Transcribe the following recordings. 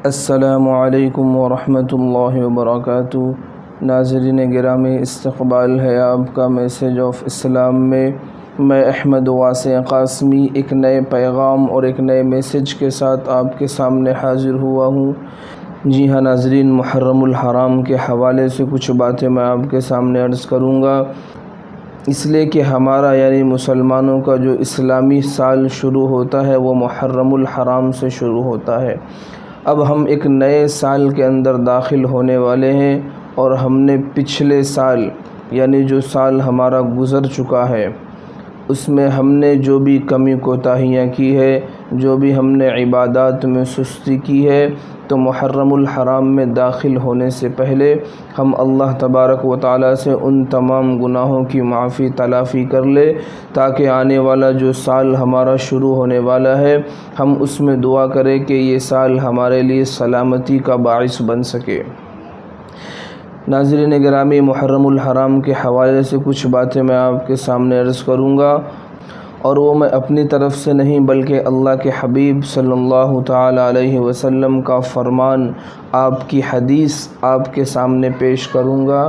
السلام علیکم ورحمۃ اللہ وبرکاتہ۔ ناظرین گرامی، استقبال ہے آپ کا میسیج آف اسلام میں احمد واسع قاسمی ایک نئے پیغام اور ایک نئے میسیج کے ساتھ آپ کے سامنے حاضر ہوا ہوں۔ جی ہاں ناظرین، محرم الحرام کے حوالے سے کچھ باتیں میں آپ کے سامنے عرض کروں گا، اس لیے کہ ہمارا یعنی مسلمانوں کا جو اسلامی سال شروع ہوتا ہے وہ محرم الحرام سے شروع ہوتا ہے۔ اب ہم ایک نئے سال کے اندر داخل ہونے والے ہیں، اور ہم نے پچھلے سال یعنی جو سال ہمارا گزر چکا ہے اس میں ہم نے جو بھی کمی کوتاہیاں کی ہے، جو بھی ہم نے عبادات میں سستی کی ہے، تو محرم الحرام میں داخل ہونے سے پہلے ہم اللہ تبارک و تعالیٰ سے ان تمام گناہوں کی معافی تلافی کر لے، تاکہ آنے والا جو سال ہمارا شروع ہونے والا ہے ہم اس میں دعا کریں کہ یہ سال ہمارے لیے سلامتی کا باعث بن سکے۔ ناظرین گرامی، محرم الحرام کے حوالے سے کچھ باتیں میں آپ کے سامنے عرض کروں گا، اور وہ میں اپنی طرف سے نہیں بلکہ اللہ کے حبیب صلی اللہ تعالی علیہ وسلم کا فرمان، آپ کی حدیث آپ کے سامنے پیش کروں گا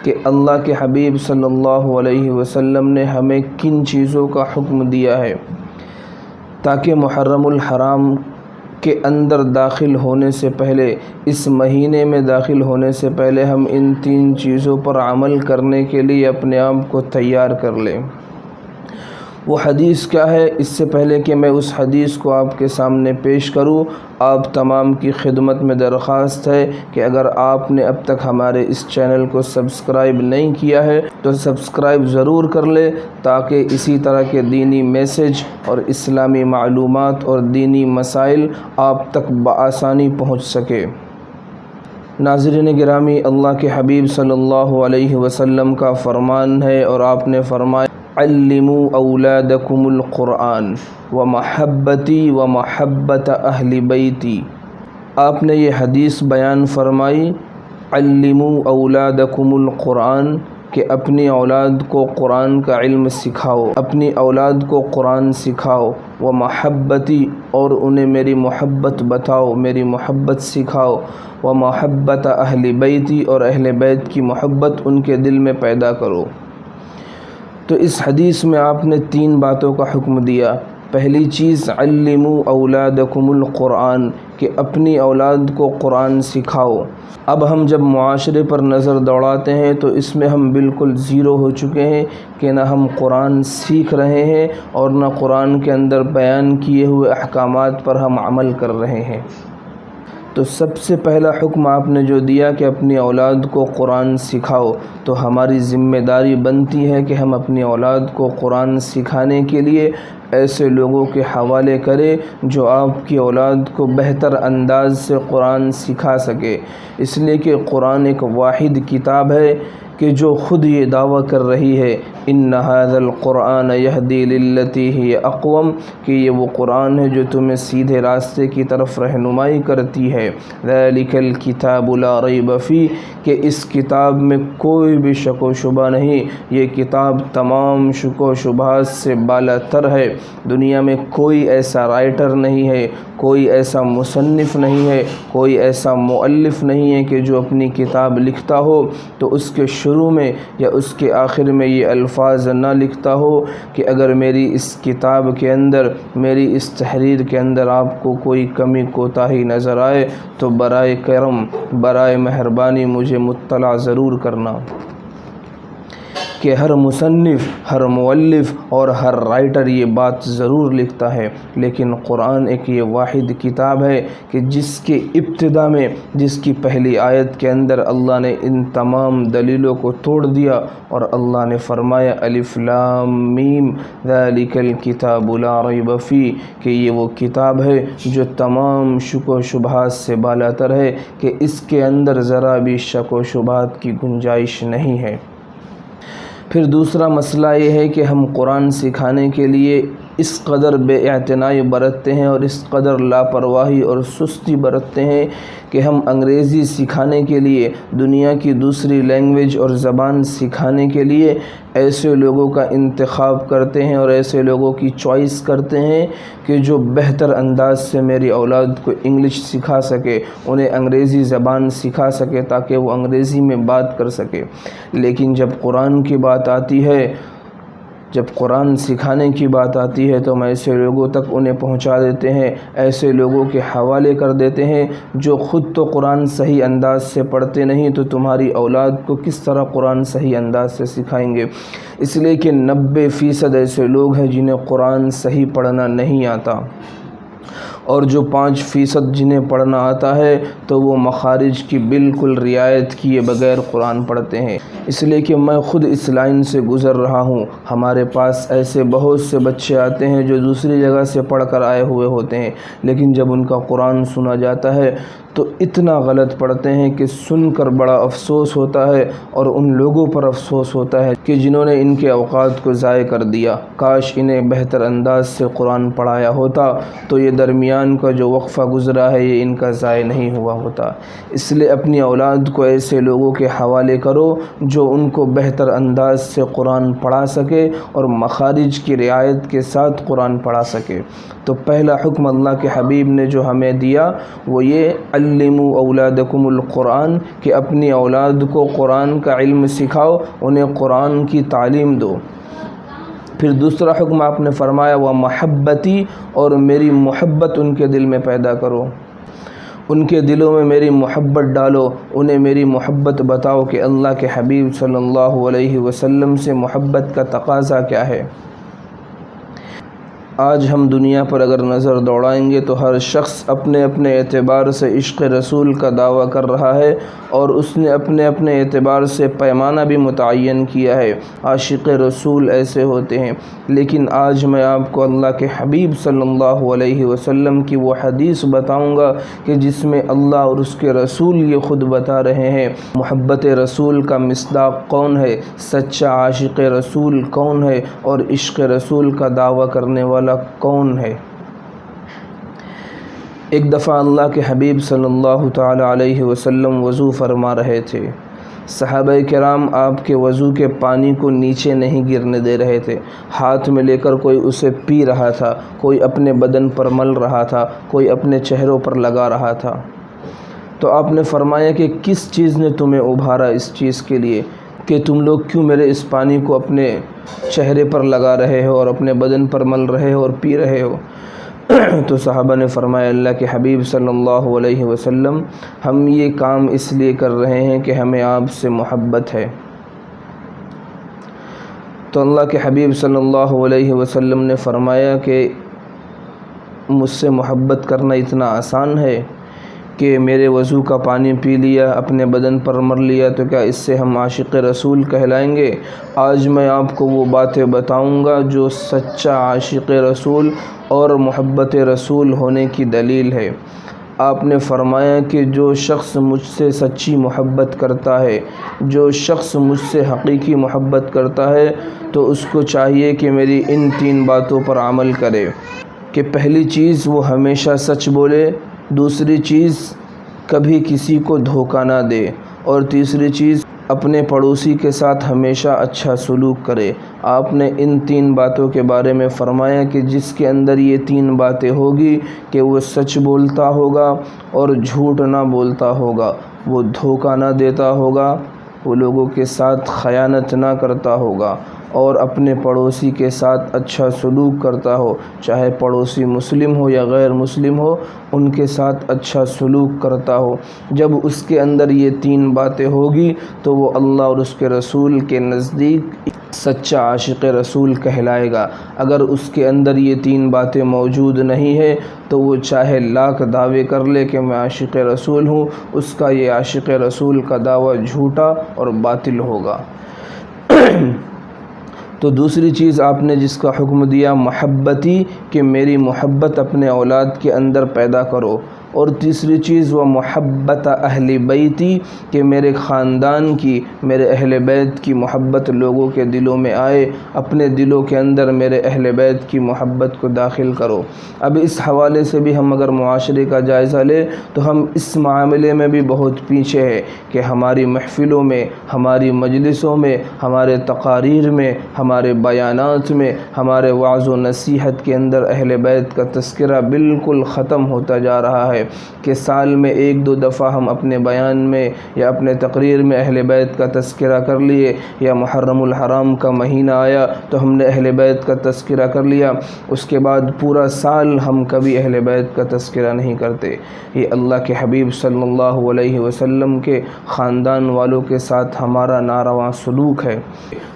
کہ اللہ کے حبیب صلی اللہ علیہ وسلم نے ہمیں کن چیزوں کا حکم دیا ہے، تاکہ محرم الحرام کے اندر داخل ہونے سے پہلے، اس مہینے میں داخل ہونے سے پہلے ہم ان 3 چیزوں پر عمل کرنے کے لیے اپنے آپ کو تیار کر لیں۔ وہ حدیث کیا ہے؟ اس سے پہلے کہ میں اس حدیث کو آپ کے سامنے پیش کروں، آپ تمام کی خدمت میں درخواست ہے کہ اگر آپ نے اب تک ہمارے اس چینل کو سبسکرائب نہیں کیا ہے تو سبسکرائب ضرور کر لے، تاکہ اسی طرح کے دینی میسیج اور اسلامی معلومات اور دینی مسائل آپ تک بآسانی پہنچ سکے۔ ناظرین گرامی، اللہ کے حبیب صلی اللہ علیہ وسلم کا فرمان ہے، اور آپ نے فرمایا علموا اولادکم القرآن ومحبتی ومحبت اہل بیتی۔ آپ نے یہ حدیث بیان فرمائی، علموا اولادکم القرآن، کہ اپنی اولاد کو قرآن کا علم سکھاؤ، اپنی اولاد کو قرآن سکھاؤ، ومحبتی، اور انہیں میری محبت بتاؤ، میری محبت سکھاؤ، ومحبت اہل بیتی، اور اہل بیت کی محبت ان کے دل میں پیدا کرو۔ تو اس حدیث میں آپ نے 3 باتوں کا حکم دیا۔ پہلی چیز علموا اولادکم القرآن، کہ اپنی اولاد کو قرآن سکھاؤ۔ اب ہم جب معاشرے پر نظر دوڑاتے ہیں تو اس میں ہم بالکل زیرو ہو چکے ہیں کہ نہ ہم قرآن سیکھ رہے ہیں اور نہ قرآن کے اندر بیان کیے ہوئے احکامات پر ہم عمل کر رہے ہیں۔ تو سب سے پہلا حکم آپ نے جو دیا کہ اپنی اولاد کو قرآن سکھاؤ، تو ہماری ذمہ داری بنتی ہے کہ ہم اپنی اولاد کو قرآن سکھانے کے لیے ایسے لوگوں کے حوالے کریں جو آپ کی اولاد کو بہتر انداز سے قرآن سکھا سکے، اس لیے کہ قرآن ایک واحد کتاب ہے کہ جو خود یہ دعویٰ کر رہی ہے ان ھذا القرآن یہدی للتی ہی اقوم، کہ یہ وہ قرآن ہے جو تمہیں سیدھے راستے کی طرف رہنمائی کرتی ہے۔ ذالک الکتاب لا ریب فیہ، کہ اس کتاب میں کوئی بھی شک و شبہ نہیں، یہ کتاب تمام شک و شبہات سے بالا تر ہے۔ دنیا میں کوئی ایسا رائٹر نہیں ہے، کوئی ایسا مصنف نہیں ہے، کوئی ایسا مؤلف نہیں ہے کہ جو اپنی کتاب لکھتا ہو تو اس کے شروع میں یا اس کے آخر میں یہ الفاظ نہ لکھتا ہو کہ اگر میری اس کتاب کے اندر، میری اس تحریر کے اندر آپ کو کوئی کمی کوتاہی نظر آئے تو برائے کرم، برائے مہربانی مجھے مطلع ضرور کرنا۔ کہ ہر مصنف، ہر مؤلف اور ہر رائٹر یہ بات ضرور لکھتا ہے، لیکن قرآن ایک یہ واحد کتاب ہے کہ جس کے ابتدا میں، جس کی پہلی آیت کے اندر اللہ نے ان تمام دلیلوں کو توڑ دیا اور اللہ نے فرمایا الف لام میم ذالک الکتاب لا ریب فیہ، کہ یہ وہ کتاب ہے جو تمام شک و شبہات سے بالا تر ہے، کہ اس کے اندر ذرا بھی شک و شبہات کی گنجائش نہیں ہے۔ پھر دوسرا مسئلہ یہ ہے کہ ہم قرآن سکھانے کے لیے اس قدر بے اعتنائی برتتے ہیں اور اس قدر لاپرواہی اور سستی برتتے ہیں کہ ہم انگریزی سکھانے کے لیے، دنیا کی دوسری لینگویج اور زبان سکھانے کے لیے ایسے لوگوں کا انتخاب کرتے ہیں اور ایسے لوگوں کی چوائس کرتے ہیں کہ جو بہتر انداز سے میری اولاد کو انگلش سکھا سکے، انہیں انگریزی زبان سکھا سکے تاکہ وہ انگریزی میں بات کر سکے۔ لیکن جب قرآن کی بات آتی ہے، جب قرآن سکھانے کی بات آتی ہے تو ہم ایسے لوگوں تک انہیں پہنچا دیتے ہیں، ایسے لوگوں کے حوالے کر دیتے ہیں جو خود تو قرآن صحیح انداز سے پڑھتے نہیں، تو تمہاری اولاد کو کس طرح قرآن صحیح انداز سے سکھائیں گے۔ اس لیے کہ 90% ایسے لوگ ہیں جنہیں قرآن صحیح پڑھنا نہیں آتا، اور جو 5% جنہیں پڑھنا آتا ہے تو وہ مخارج کی بالکل رعایت کیے بغیر قرآن پڑھتے ہیں۔ اس لیے کہ میں خود اس لائن سے گزر رہا ہوں، ہمارے پاس ایسے بہت سے بچے آتے ہیں جو دوسری جگہ سے پڑھ کر آئے ہوئے ہوتے ہیں، لیکن جب ان کا قرآن سنا جاتا ہے تو اتنا غلط پڑھتے ہیں کہ سن کر بڑا افسوس ہوتا ہے، اور ان لوگوں پر افسوس ہوتا ہے کہ جنہوں نے ان کے اوقات کو ضائع کر دیا۔ کاش انہیں بہتر انداز سے قرآن پڑھایا ہوتا تو یہ درمیان کا جو وقفہ گزرا ہے یہ ان کا ضائع نہیں ہوا ہوتا۔ اس لیے اپنی اولاد کو ایسے لوگوں کے حوالے کرو جو ان کو بہتر انداز سے قرآن پڑھا سکے اور مخارج کی رعایت کے ساتھ قرآن پڑھا سکے۔ تو پہلا حکم اللہ کے حبیب نے جو ہمیں دیا وہ یہ علموا اولادکم القرآن، کہ اپنی اولاد کو قرآن کا علم سکھاؤ، انہیں قرآن کی تعلیم دو۔ پھر دوسرا حکم آپ نے فرمایا وہ محبتی، اور میری محبت ان کے دل میں پیدا کرو، ان کے دلوں میں میری محبت ڈالو، انہیں میری محبت بتاؤ کہ اللہ کے حبیب صلی اللہ علیہ وسلم سے محبت کا تقاضا کیا ہے۔ آج ہم دنیا پر اگر نظر دوڑائیں گے تو ہر شخص اپنے اپنے اعتبار سے عشق رسول کا دعویٰ کر رہا ہے، اور اس نے اپنے اپنے اعتبار سے پیمانہ بھی متعین کیا ہے۔ عاشق رسول ایسے ہوتے ہیں، لیکن آج میں آپ کو اللہ کے حبیب صلی اللہ علیہ وسلم کی وہ حدیث بتاؤں گا کہ جس میں اللہ اور اس کے رسول یہ خود بتا رہے ہیں محبت رسول کا مصداق کون ہے، سچا عاشق رسول کون ہے، اور عشق رسول کا دعویٰ کرنے والا کون ہے۔ ایک دفعہ اللہ کے حبیب صلی اللہ تعالی علیہ وسلم وضو فرما رہے تھے، صحابہ کرام آپ کے وضو کے پانی کو نیچے نہیں گرنے دے رہے تھے، ہاتھ میں لے کر کوئی اسے پی رہا تھا، کوئی اپنے بدن پر مل رہا تھا، کوئی اپنے چہروں پر لگا رہا تھا۔ تو آپ نے فرمایا کہ کس چیز نے تمہیں ابھارا اس چیز کے لیے کہ تم لوگ کیوں میرے اس پانی کو اپنے چہرے پر لگا رہے ہو اور اپنے بدن پر مل رہے ہو اور پی رہے ہو؟ تو صحابہ نے فرمایا اللہ کے حبیب صلی اللہ علیہ وسلم ہم یہ کام اس لیے کر رہے ہیں کہ ہمیں آپ سے محبت ہے۔ تو اللہ کے حبیب صلی اللہ علیہ وسلم نے فرمایا کہ مجھ سے محبت کرنا اتنا آسان ہے کہ میرے وضو کا پانی پی لیا، اپنے بدن پر مر لیا، تو کیا اس سے ہم عاشق رسول کہلائیں گے؟ آج میں آپ کو وہ باتیں بتاؤں گا جو سچا عاشق رسول اور محبت رسول ہونے کی دلیل ہے۔ آپ نے فرمایا کہ جو شخص مجھ سے سچی محبت کرتا ہے، جو شخص مجھ سے حقیقی محبت کرتا ہے، تو اس کو چاہیے کہ میری ان 3 باتوں پر عمل کرے کہ پہلی چیز وہ ہمیشہ سچ بولے، دوسری چیز کبھی کسی کو دھوکہ نہ دے، اور تیسری چیز اپنے پڑوسی کے ساتھ ہمیشہ اچھا سلوک کرے۔ آپ نے ان 3 باتوں کے بارے میں فرمایا کہ جس کے اندر یہ 3 باتیں ہوگی کہ وہ سچ بولتا ہوگا اور جھوٹ نہ بولتا ہوگا، وہ دھوکہ نہ دیتا ہوگا، وہ لوگوں کے ساتھ خیانت نہ کرتا ہوگا، اور اپنے پڑوسی کے ساتھ اچھا سلوک کرتا ہو، چاہے پڑوسی مسلم ہو یا غیر مسلم ہو، ان کے ساتھ اچھا سلوک کرتا ہو۔ جب اس کے اندر یہ 3 باتیں ہوگی تو وہ اللہ اور اس کے رسول کے نزدیک سچا عاشق رسول کہلائے گا۔ اگر اس کے اندر یہ 3 باتیں موجود نہیں ہے تو وہ چاہے لاکھ دعوے کر لے کہ میں عاشق رسول ہوں، اس کا یہ عاشق رسول کا دعویٰ جھوٹا اور باطل ہوگا۔ تو دوسری چیز آپ نے جس کا حکم دیا محبتی، کہ میری محبت اپنے اولاد کے اندر پیدا کرو۔ اور تیسری چیز وہ محبت اہل بیتی، کہ میرے خاندان کی، میرے اہل بیت کی محبت لوگوں کے دلوں میں آئے، اپنے دلوں کے اندر میرے اہل بیت کی محبت کو داخل کرو۔ اب اس حوالے سے بھی ہم اگر معاشرے کا جائزہ لیں تو ہم اس معاملے میں بھی بہت پیچھے ہیں کہ ہماری محفلوں میں، ہماری مجلسوں میں، ہمارے تقاریر میں، ہمارے بیانات میں، ہمارے وعظ و نصیحت کے اندر اہل بیت کا تذکرہ بالکل ختم ہوتا جا رہا ہے کہ سال میں ایک دو دفعہ ہم اپنے بیان میں یا اپنے تقریر میں اہل بیت کا تذکرہ کر لیے، یا محرم الحرام کا مہینہ آیا تو ہم نے اہل بیت کا تذکرہ کر لیا، اس کے بعد پورا سال ہم کبھی اہل بیت کا تذکرہ نہیں کرتے۔ یہ اللہ کے حبیب صلی اللہ علیہ وسلم کے خاندان والوں کے ساتھ ہمارا ناروا سلوک ہے۔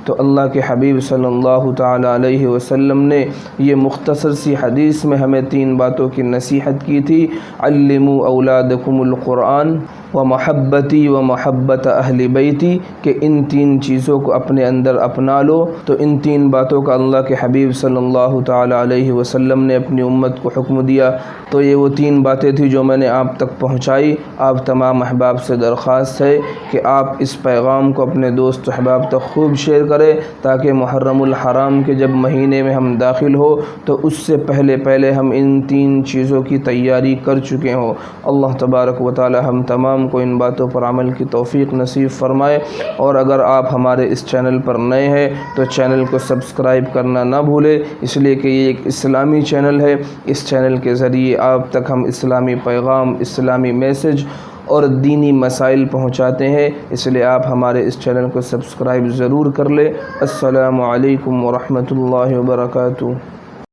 تو اللہ کے حبیب صلی اللہ تعالی علیہ وسلم نے یہ مختصر سی حدیث میں ہمیں 3 باتوں کی نصیحت کی تھی: علموا اولادکم القرآن ومحبتی ومحبت اہل بیتی، کہ ان 3 چیزوں کو اپنے اندر اپنا لو۔ تو ان 3 باتوں کا اللہ کے حبیب صلی اللہ تعالی علیہ وسلم نے اپنی امت کو حکم دیا۔ تو یہ وہ 3 باتیں تھیں جو میں نے آپ تک پہنچائی۔ آپ تمام احباب سے درخواست ہے کہ آپ اس پیغام کو اپنے دوست احباب تک خوب شیئر کریں، تاکہ محرم الحرام کے جب مہینے میں ہم داخل ہو تو اس سے پہلے ہم ان 3 چیزوں کی تیاری کر چکے ہوں۔ اللہ تبارک و تعالی ہم تمام کو ان باتوں پر عمل کی توفیق نصیب فرمائے۔ اور اگر آپ ہمارے اس چینل پر نئے ہیں تو چینل کو سبسکرائب کرنا نہ بھولیں، اس لیے کہ یہ ایک اسلامی چینل ہے۔ اس چینل کے ذریعے آپ تک ہم اسلامی پیغام، اسلامی میسج اور دینی مسائل پہنچاتے ہیں، اس لیے آپ ہمارے اس چینل کو سبسکرائب ضرور کر لیں۔ السلام علیکم ورحمۃ اللہ وبرکاتہ۔